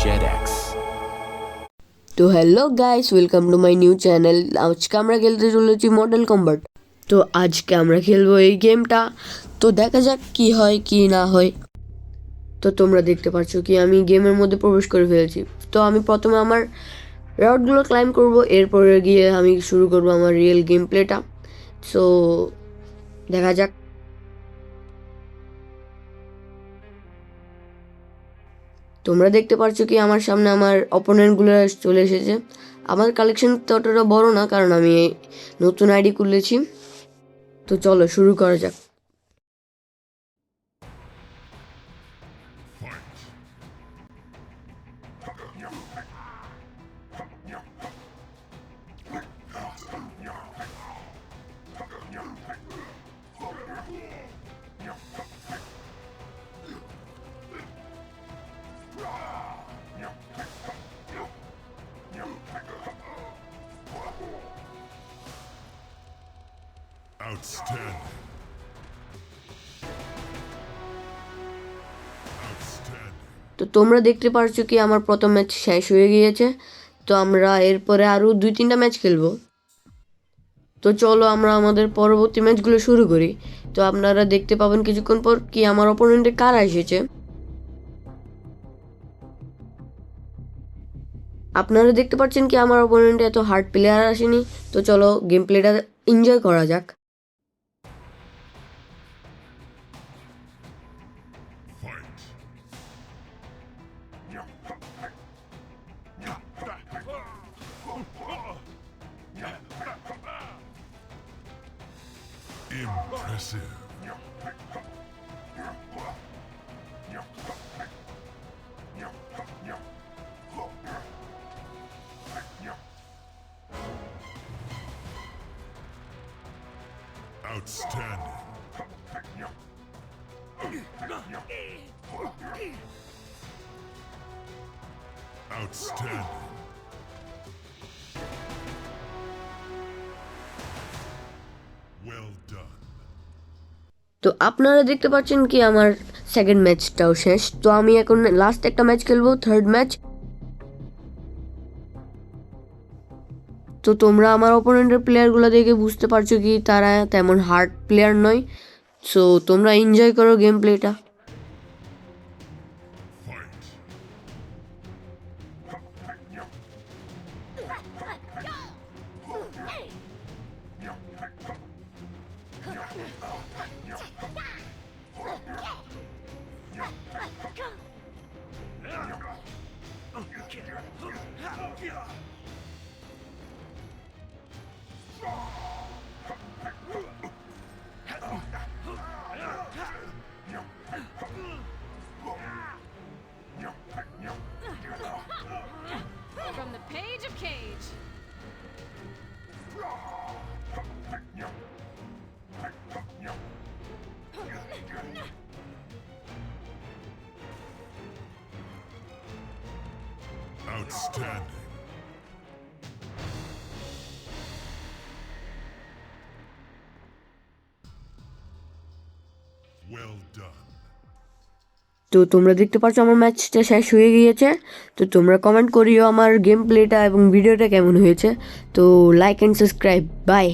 JetX। তো hello guys, welcome to my new channel. আজকে আমরা খেলতে চলেছি মর্টাল কম্বাট। তো আজকে আমরা খেলবো এই গেমটা। তো দেখা যাক কি হয় কি না হয়। তো তোমরা দেখতে পাচ্ছ কি আমি গেমের মধ্যে প্রবেশ করে ফেলেছি। তো আমি প্রথমে আমার রডগুলো ক্লাইম্ব করব, এরপরে গিয়ে আমি শুরু করব আমার রিয়েল গেম প্লেটা। সো দেখা যাক। তোমরা দেখতে পাচ্ছ কি আমার সামনে আমার অপোনেন্টগুলো চলে এসেছে। আমার কালেকশন ততটা বড় না, কারণ আমি নতুন আইডি খুলেছি। তো চলো শুরু করা যাক। Outstanding. তো তোমরা দেখতে পারছো কি আমার প্রথম ম্যাচ শেষ হয়ে গিয়েছে। তো আমরা এরপরে আরও 2-3টা ম্যাচ খেলবো। তো চলো আমরা আমাদের পরবর্তী ম্যাচগুলো শুরু করি। তো আপনারা দেখতে পাবেন কিছুক্ষণ পর কি আমার অপোনেন্টে কারা এসেছে। আপনারা দেখতে পাচ্ছেন কি আমার অপোনেন্টে এত হার্ড প্লেয়ার আসেনি। তো চলো গেম প্লেটা এনজয় করা যাক। Impressive. Outstanding. Outstanding. Well done. তো আপনারা দেখতে পাচ্ছেন কি আমার সেকেন্ড ম্যাচটাও শেষ। তো আমি এখন লাস্ট একটা ম্যাচ খেলবো, থার্ড ম্যাচ। তো তোমরা আমার অপোনেন্টের প্লেয়ারগুলো দেখে বুঝতে পারছো কি তারা তেমন হার্ড প্লেয়ার নয়। সো তোমরা এনজয় করো game প্লেটা। From the page of Cage. Outstanding. Well done. তো তোমরা দেখতে পাচ্ছ আমার ম্যাচটা শেষ হয়ে গিয়েছে। তো তোমরা কমেন্ট করিও আমার গেম প্লেটা এবং ভিডিওটা কেমন হয়েছে। তো লাইক অ্যান্ড সাবস্ক্রাইব। বাই।